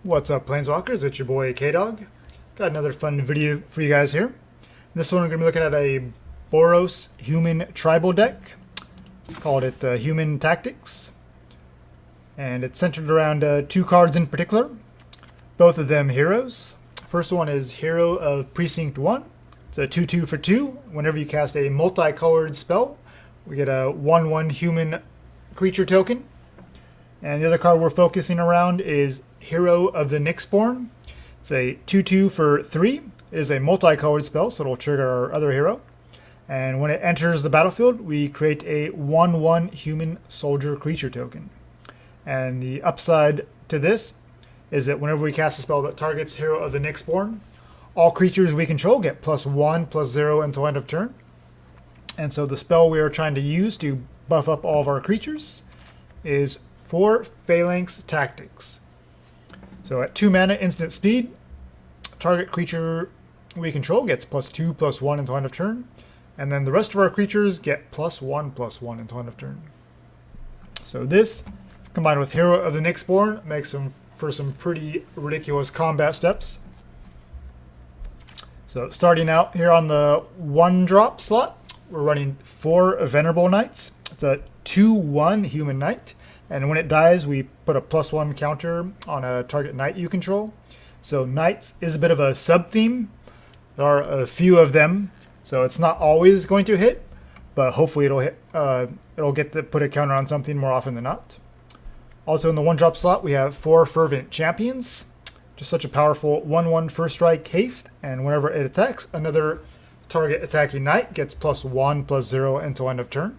What's up, Planeswalkers? It's your boy K-Dog. Got another fun video for you guys here. This one we're going to be looking at a Boros Human Tribal deck. Called it Human Tactics. And it's centered around two cards in particular. Both of them heroes. First one is Hero of Precinct 1. It's a 2/2 for 2. Whenever you cast a multicolored spell, we get a 1/1 human creature token. And the other card we're focusing around is Hero of the Nyxborn. It's a 2/2 for 3. It is a multicolored spell, so it'll trigger our other hero. And when it enters the battlefield, we create a 1/1 human soldier creature token. And the upside to this is that whenever we cast a spell that targets Hero of the Nyxborn, all creatures we control get +1/+0 until end of turn. And so the spell we are trying to use to buff up all of our creatures is 4 Phalanx Tactics. So at 2 mana instant speed, target creature we control gets +2/+1 until end of turn. And then the rest of our creatures get +1/+1 until end of turn. So this, combined with Hero of the Nyxborn, makes them for some pretty ridiculous combat steps. So starting out here on the 1-drop slot, we're running 4 Venerable Knights. It's a 2/1 human knight. And when it dies, we put a +1 counter on a target knight you control. So knights is a bit of a sub-theme. There are a few of them, so it's not always going to hit, but hopefully it'll hit. It'll get to put a counter on something more often than not. Also in the 1-drop slot, we have 4 Fervent Champions. Just such a powerful 1/1 first strike haste, and whenever it attacks, another target attacking knight gets +1/+0 until end of turn.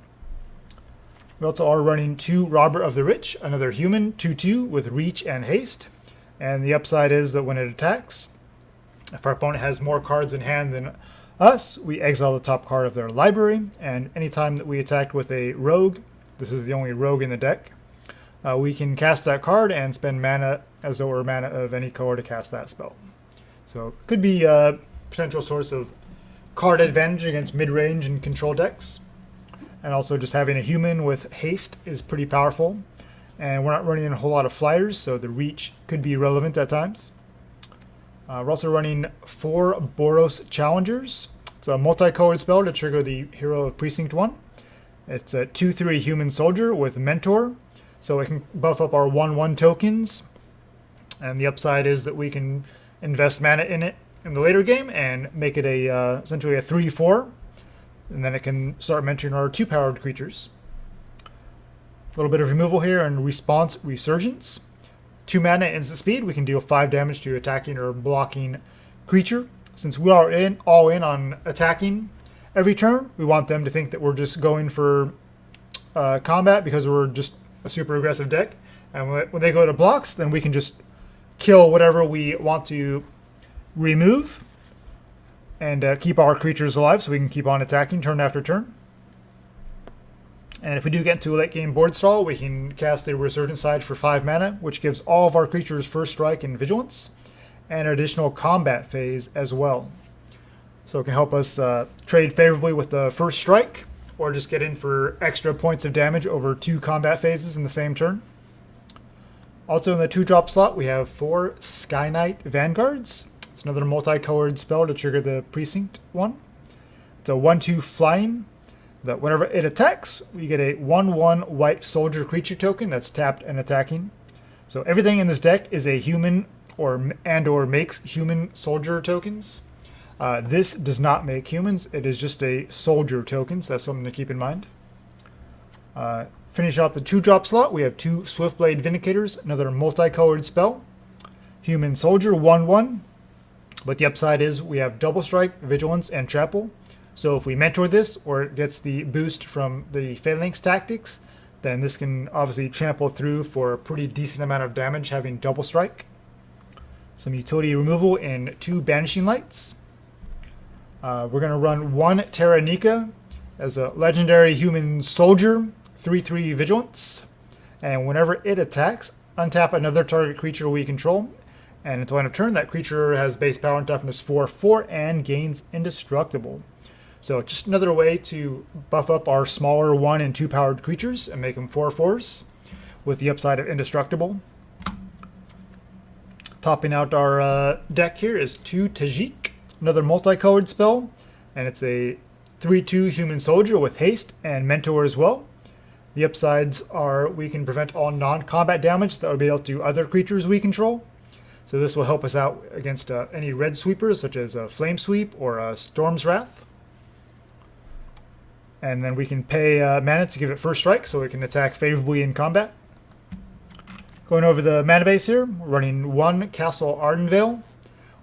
We also are running 2 Robber of the Rich, another human 2/2 with reach and haste. And the upside is that when it attacks, if our opponent has more cards in hand than us, we exile the top card of their library. And anytime that we attack with a rogue, this is the only rogue in the deck, we can cast that card and spend mana as though it were mana of any color to cast that spell. So it could be a potential source of card advantage against mid-range and control decks. And also just having a human with haste is pretty powerful. And we're not running a whole lot of flyers, so the reach could be relevant at times. We're also running 4 Boros Challengers. It's a multicolored spell to trigger the Hero of Precinct 1. It's a 2/3 human soldier with Mentor, so it can buff up our 1/1 tokens. And the upside is that we can invest mana in it in the later game and make it a essentially a 3/4. And then it can start mentoring our 2-powered creatures. A little bit of removal here and Response Resurgence. 2 mana instant speed, we can deal 5 damage to attacking or blocking creature. Since we are all in on attacking every turn, we want them to think that we're just going for combat because we're just a super aggressive deck. And when they go to blocks, then we can just kill whatever we want to remove and keep our creatures alive so we can keep on attacking turn after turn. And if we do get into a late game board stall, we can cast a Resurgent Side for 5 mana, which gives all of our creatures first strike and vigilance, and an additional combat phase as well. So it can help us trade favorably with the first strike, or just get in for extra points of damage over 2 combat phases in the same turn. Also in the 2-drop slot, we have 4 Sky Knight Vanguards. It's another multicolored spell to trigger the Precinct 1. It's a 1/2 flying that whenever it attacks, we get a 1/1 white soldier creature token that's tapped and attacking. So everything in this deck is a human or makes human soldier tokens. This does not make humans. It is just a soldier token, so that's something to keep in mind. Finish off the 2-drop slot, we have 2 Swiftblade Vindicators, another multicolored spell. Human soldier 1/1. But the upside is we have double strike, vigilance, and trample. So if we mentor this, or it gets the boost from the Phalanx Tactics, then this can obviously trample through for a pretty decent amount of damage having double strike. Some utility removal and 2 Banishing Lights. We're going to run 1 Terranika as a legendary human soldier, 3/3 vigilance. And whenever it attacks, untap another target creature we control. And until end of turn, that creature has base power and toughness 4/4 and gains indestructible. So just another way to buff up our smaller 1 and 2 powered creatures and make them 4/4s with the upside of indestructible. Topping out our deck here is 2 Tajik, another multicolored spell, and it's a 3/2 human soldier with haste and mentor as well. The upsides are we can prevent all non-combat damage that would be dealt to other creatures we control. So this will help us out against any red sweepers such as Flame Sweep or Storm's Wrath. And then we can pay mana to give it first strike so it can attack favorably in combat. Going over the mana base here, we're running 1 Castle Ardenvale,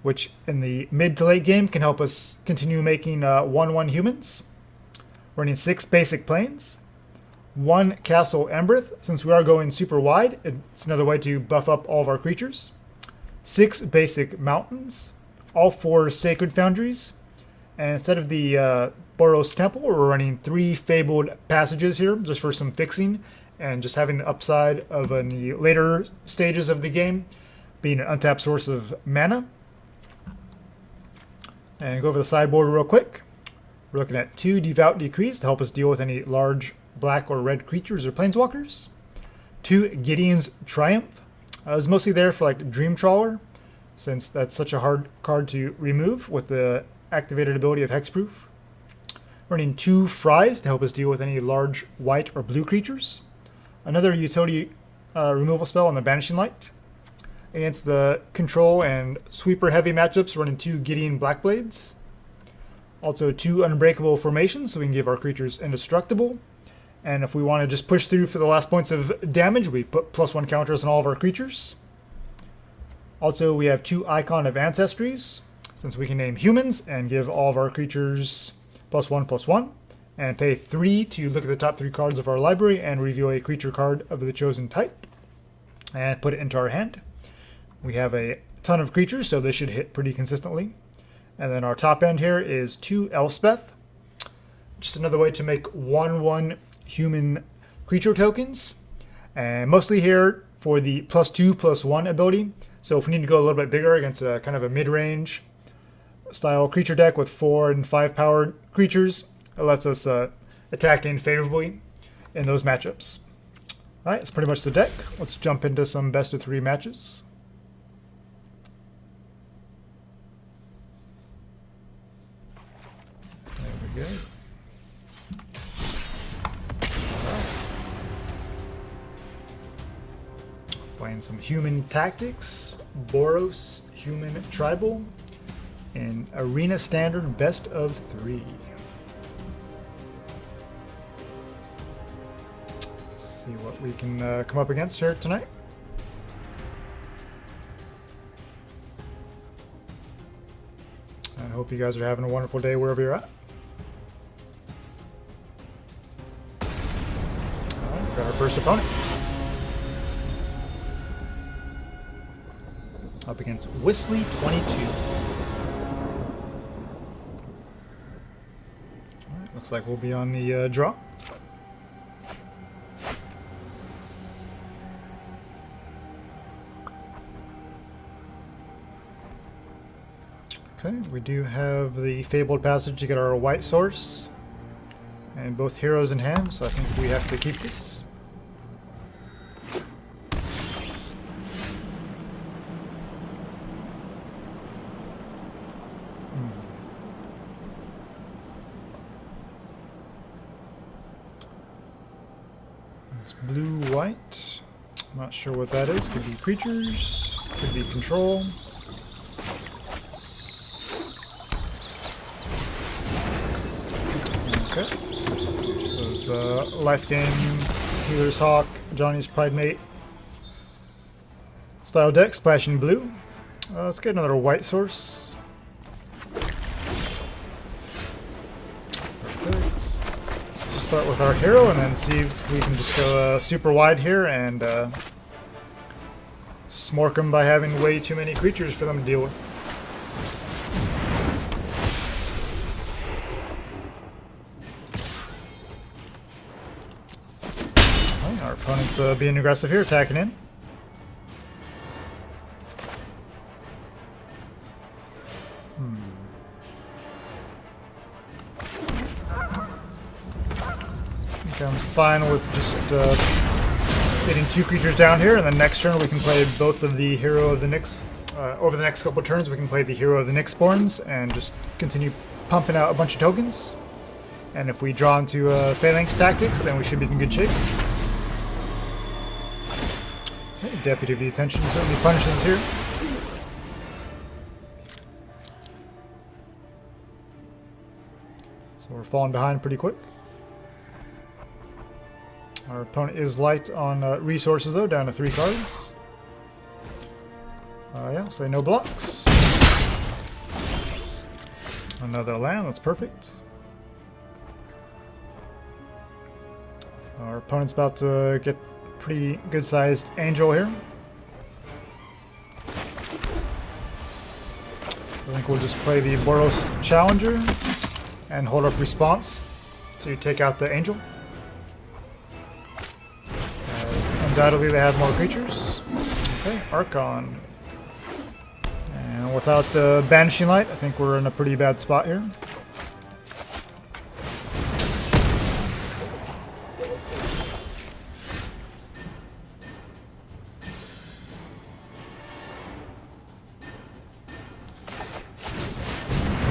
which in the mid to late game can help us continue making 1/1 humans. Running 6 basic planes. 1 Castle Embereth, since we are going super wide, it's another way to buff up all of our creatures. 6 basic mountains, all 4 Sacred Foundries, and instead of the Boros Temple, we're running 3 Fabled Passages here, just for some fixing, and just having the upside of in the later stages of the game, being an untapped source of mana. And go over the sideboard real quick. We're looking at 2 Devout Decrees to help us deal with any large black or red creatures or planeswalkers. 2 Gideon's Triumph. It's mostly there for like Dream Trawler, since that's such a hard card to remove with the activated ability of Hexproof. Running 2 Fries to help us deal with any large white or blue creatures. Another utility removal spell on the Banishing Light. Against the control and sweeper heavy matchups, running 2 Gideon Blackblades. Also 2 Unbreakable Formations, so we can give our creatures indestructible. And if we want to just push through for the last points of damage, we put +1 counters on all of our creatures. Also, we have 2 Icon of Ancestries, since we can name humans and give all of our creatures +1/+1. And pay 3 to look at the top 3 cards of our library and reveal a creature card of the chosen type. And put it into our hand. We have a ton of creatures, so this should hit pretty consistently. And then our top end here is 2 Elspeth. Just another way to make 1/1 human creature tokens. And mostly here for the +2/+1 ability. So if we need to go a little bit bigger against a kind of a mid-range style creature deck with 4 and 5 powered creatures, it lets us attack in favorably in those matchups. Alright, that's pretty much the deck. Let's jump into some best of 3 matches. There we go. Playing some Human Tactics, Boros Human Tribal, and Arena Standard best of 3. Let's see what we can come up against here tonight. I hope you guys are having a wonderful day wherever you're at. Alright, we've got our first opponent. Up against Whistly 22. Alright, looks like we'll be on the draw. Okay, we do have the Fabled Passage to get our white source. And both heroes in hand, so I think we have to keep this. It's blue-white. I'm not sure what that is. Could be creatures, could be control. Okay. There's those life gain, Healer's Hawk, Johnny's Pridemate style deck, splashing blue. Let's get another white source. Perfect. Start with our hero and then see if we can just go super wide here and smork them by having way too many creatures for them to deal with. Our opponent's being aggressive here, attacking in. I think I'm fine with just getting 2 creatures down here, and then next turn we can play both of the Hero of the Nyx over the next couple turns, we can play the Hero of the Nyxborns and just continue pumping out a bunch of tokens. And if we draw into Phalanx Tactics, then we should be in good shape. Okay, Deputy of the Attention certainly punishes here. So we're falling behind pretty quick. Our opponent is light on resources though, down to 3 cards. Yeah, say no blocks. Another land, that's perfect. So our opponent's about to get a pretty good sized angel here. So I think we'll just play the Boros Challenger and hold up response to take out the angel. As undoubtedly they have more creatures. Okay, Archon. And without the Banishing Light, I think we're in a pretty bad spot here.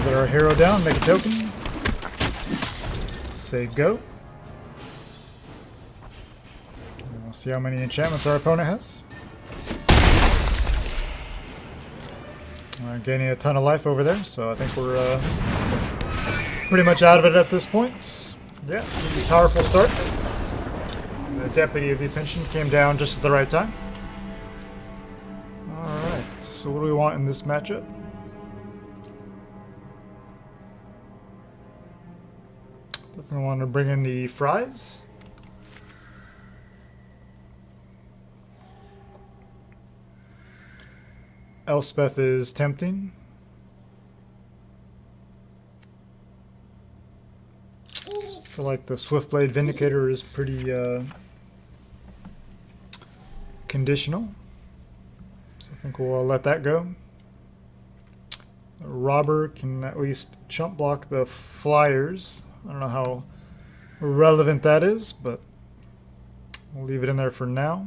Get our hero down, make a token. Say go. And we'll see how many enchantments our opponent has. Gaining a ton of life over there, so I think we're pretty much out of it at this point. Yeah, pretty powerful start. The Deputy of the Attention came down just at the right time. Alright, so what do we want in this matchup? Definitely want to bring in the fries. Elspeth is tempting. I feel like the Swiftblade Vindicator is pretty conditional. So I think we'll let that go. The Robber can at least chump block the flyers. I don't know how relevant that is, but we'll leave it in there for now.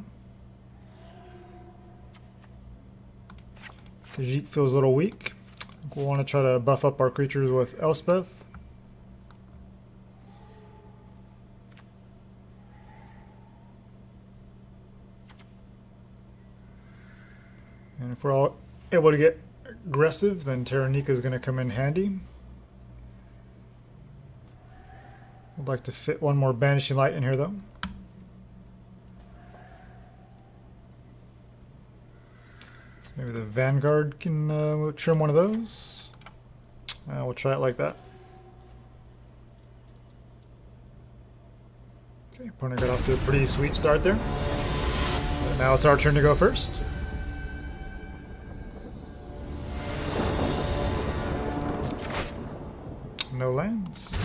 Khajiit feels a little weak. I think we'll want to try to buff up our creatures with Elspeth. And if we're all able to get aggressive, then Taranika is going to come in handy. I'd like to fit one more Banishing Light in here though. Maybe the Vanguard can trim one of those. We'll try it like that. Okay, opponent got off to a pretty sweet start there. But now it's our turn to go first. No lands.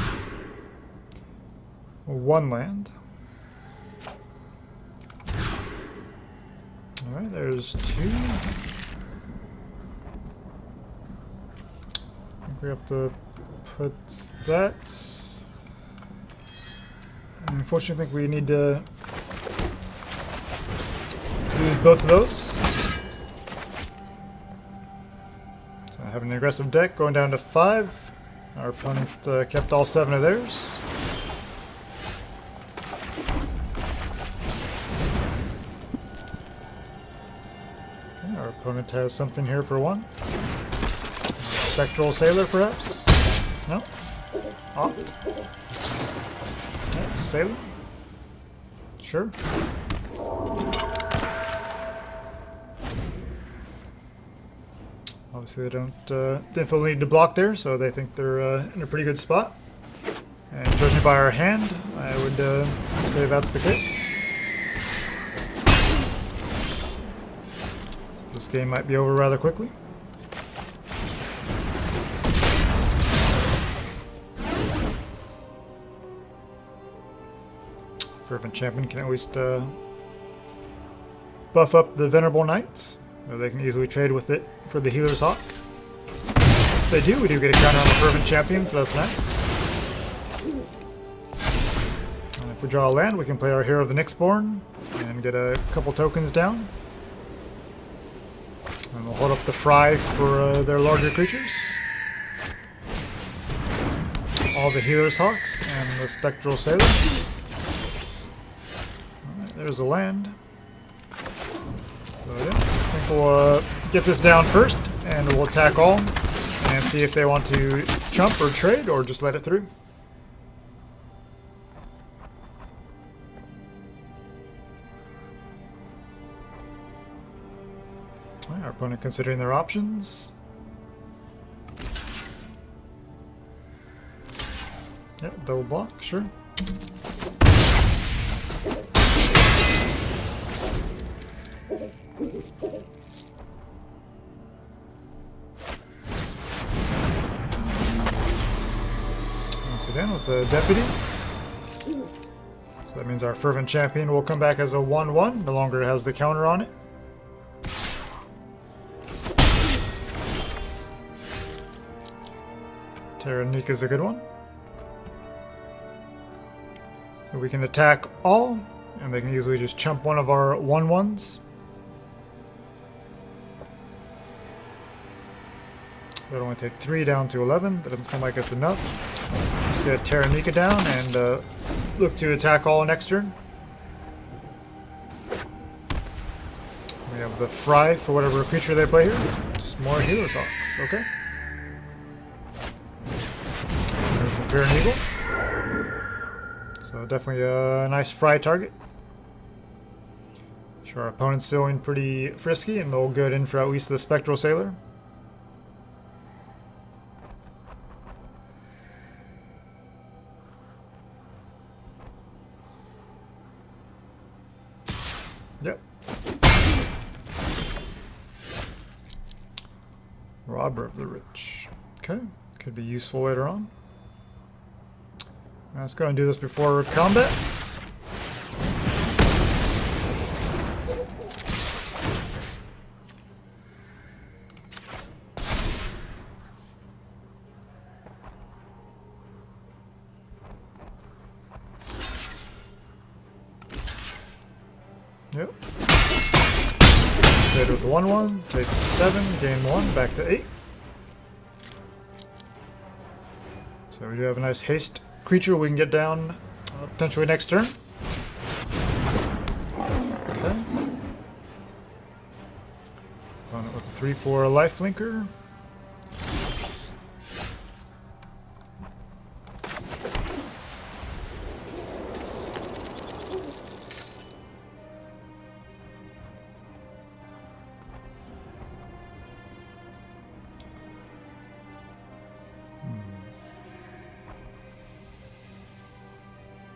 One land. Alright, there's 2. I think we have to put that. Unfortunately, I think we need to use both of those. So I have an aggressive deck going down to 5. Our opponent kept all 7 of theirs. Okay, our opponent has something here for 1. Spectral Sailor, perhaps? No? Opt? Yep, Sailor? Sure. Obviously they don't definitely need to block there, so they think they're in a pretty good spot. And judging by our hand, I would say that's the case. So this game might be over rather quickly. Fervent Champion can at least buff up the Venerable Knights. They can easily trade with it for the Healer's Hawk. If they do, we do get a counter on the Fervent Champion, so that's nice. And if we draw a land, we can play our Hero of the Nyxborn and get a couple tokens down. And we'll hold up the fry for their larger creatures. All the Healer's Hawks and the Spectral Sailor. Alright, there's a land. So yeah, I think we'll get this down first, and we'll attack all, and see if they want to chump or trade, or just let it through. Alright, our opponent considering their options. Yep, double block, sure. Once again with the Deputy. So that means our Fervent Champion will come back as a 1/1, no longer has the counter on it. Terranika is a good one. So we can attack all, and they can easily just chump one of our 1/1s. That'll only take 3 down to 11. That doesn't sound like it's enough. Let's get Terranika down and look to attack all next turn. We have the Fry for whatever creature they play here. Just more Healer's Hawks, okay. There's a Baron Eagle. So definitely a nice Fry target. Sure, our opponent's feeling pretty frisky, and they'll go in for at least the Spectral Sailor. Yep. Robber of the Rich. Okay, could be useful later on. Let's go and do this before combat. Yep. Hit with 1/1, takes 7, gain 1, back to 8. So we do have a nice haste creature we can get down potentially next turn. Okay. Opponent with a 3/4 lifelinker.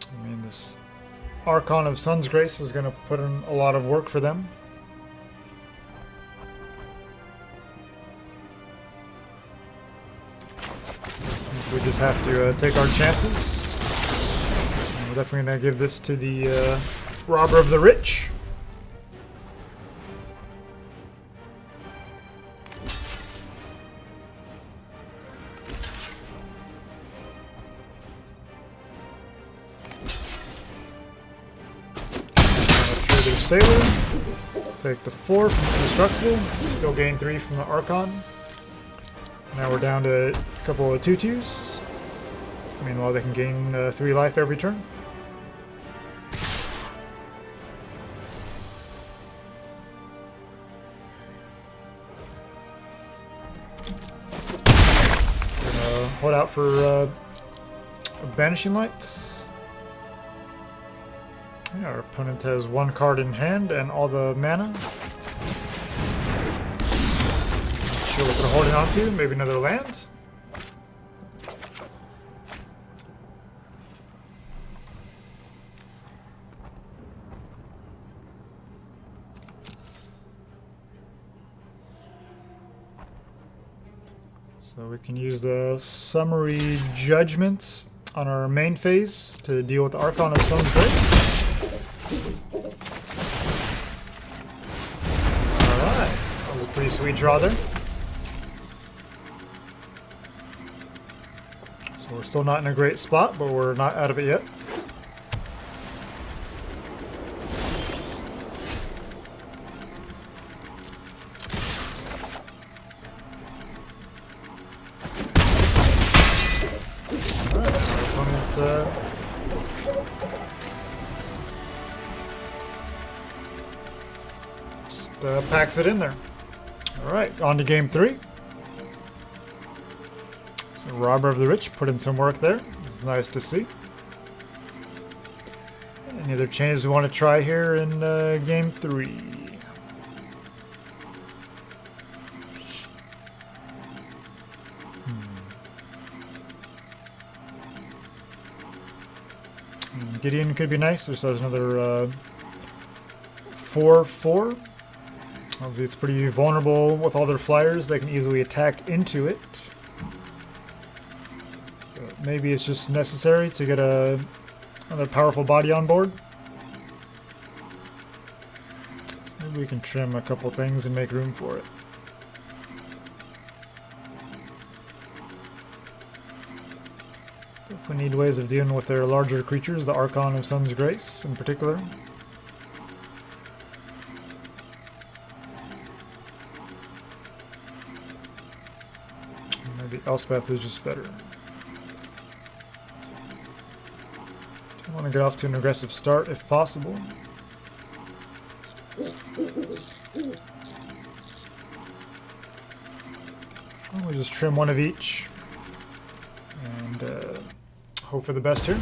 I mean, this Archon of Sun's Grace is going to put in a lot of work for them. We just have to take our chances. And we're definitely going to give this to the Robber of the Rich. Sailor, take the 4 from Indestructible, still gain 3 from the Archon. Now we're down to a couple of 2/2s. Meanwhile, they can gain 3 life every turn. Gonna hold out for Banishing Lights. Yeah, our opponent has 1 card in hand and all the mana. Not sure what they're holding on to. Maybe another land. So we can use the Summary Judgment on our main phase to deal with the Archon of Sun's Grace. Alright, that was a pretty sweet draw there. So we're still not in a great spot, but we're not out of it yet. packs it in there. All right, on to game 3. So Robber of the Rich put in some work there. It's nice to see. Any other changes we want to try here in game 3? Gideon could be nice. There's another 4/4. Obviously, it's pretty vulnerable with all their flyers. They can easily attack into it. But maybe it's just necessary to get another powerful body on board. Maybe we can trim a couple things and make room for it. If we need ways of dealing with their larger creatures, the Archon of Sun's Grace in particular. Maybe Elspeth is just better. I want to get off to an aggressive start if possible. We'll just trim one of each and hope for the best here.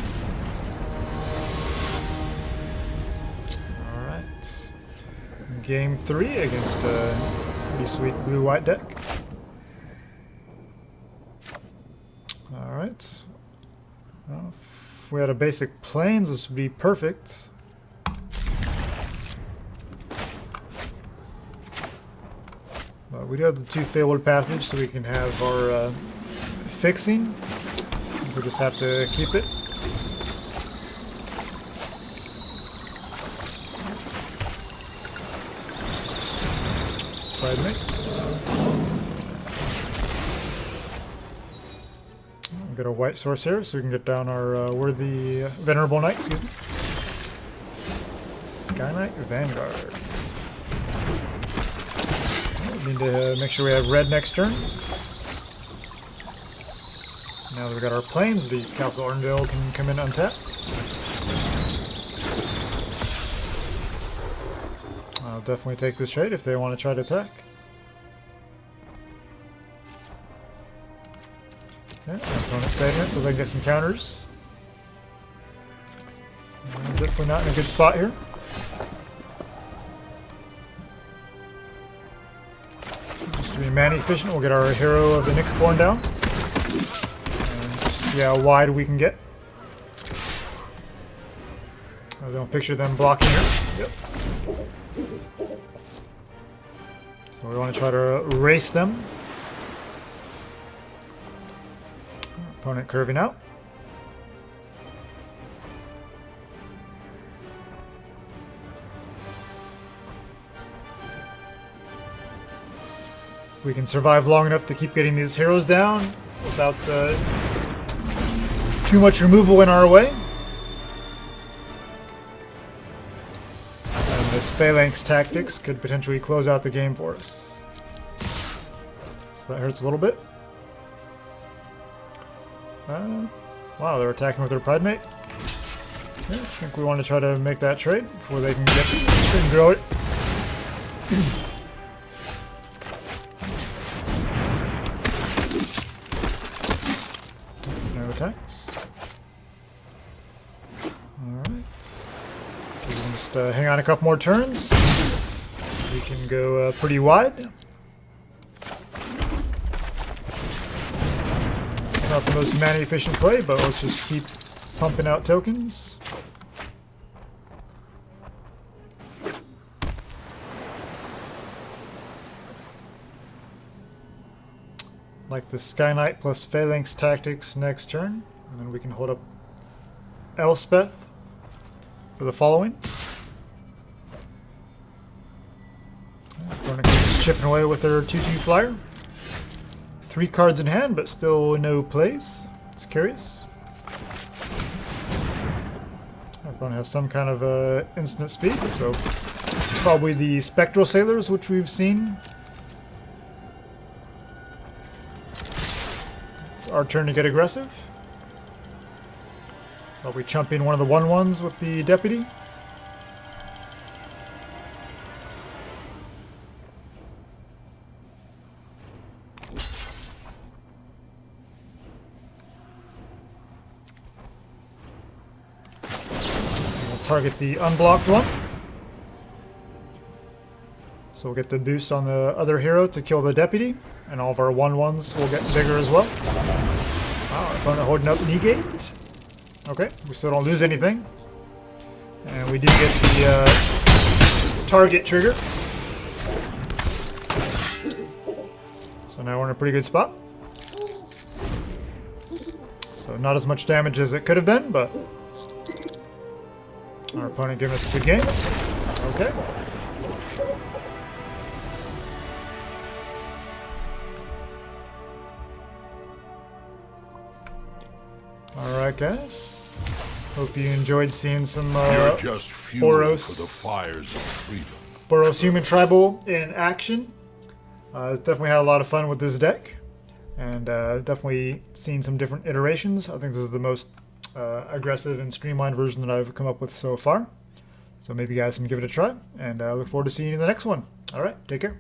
Alright. Game 3 against a pretty sweet blue-white deck. Alright. Well, if we had a basic plains, this would be perfect. But we do have the 2 Fabled Passage, so we can have our fixing. We just have to keep it. Pride Mix. We'll get a white source here so we can get down our worthy Venerable Knight, excuse me. Sky Knight Vanguard. We need to make sure we have red next turn. Now that we've got our plains, the Castle Arndale can come in untapped. I'll definitely take this trade if they want to try to attack. Yeah, opponent's saving it so they can get some counters. Definitely not in a good spot here. Just to be mana efficient, we'll get our Hero of the Nyxborn down. See how wide we can get. I don't picture them blocking here. Yep. So we want to try to race them. Opponent curving out. We can survive long enough to keep getting these heroes down without too much removal in our way. And this Phalanx Tactics could potentially close out the game for us. So that hurts a little bit. Wow, they're attacking with their Pride Mate. Yeah, I think we want to try to make that trade before they can grow it. No attacks. Alright. So we can just hang on a couple more turns. We can go pretty wide. It's not the most mana efficient play, but let's just keep pumping out tokens. Like the Sky Knight plus Phalanx Tactics next turn. And then we can hold up Elspeth for the following. Opponent keeps chipping away with their 2/2 flyer. 3 cards in hand, but still no plays. It's curious. Opponent has some kind of instant speed, so probably the Spectral Sailors, which we've seen. It's our turn to get aggressive. Are we chumping one of the 1/1s with the Deputy? target the unblocked one. So we'll get the boost on the other hero to kill the deputy, and all of our 1/1s will get bigger as well. Wow, our opponent holding up negate. Okay, we still don't lose anything. And we do get the target trigger. So now we're in a pretty good spot. So not as much damage as it could have been, but our opponent giving us a good game. Okay. Alright guys, hope you enjoyed seeing some Boros Human Tribal in action. Definitely had a lot of fun with this deck, and definitely seen some different iterations. I think this is the most aggressive and streamlined version that I've come up with so far. So maybe you guys can give it a try, and I look forward to seeing you in the next one. Alright, take care.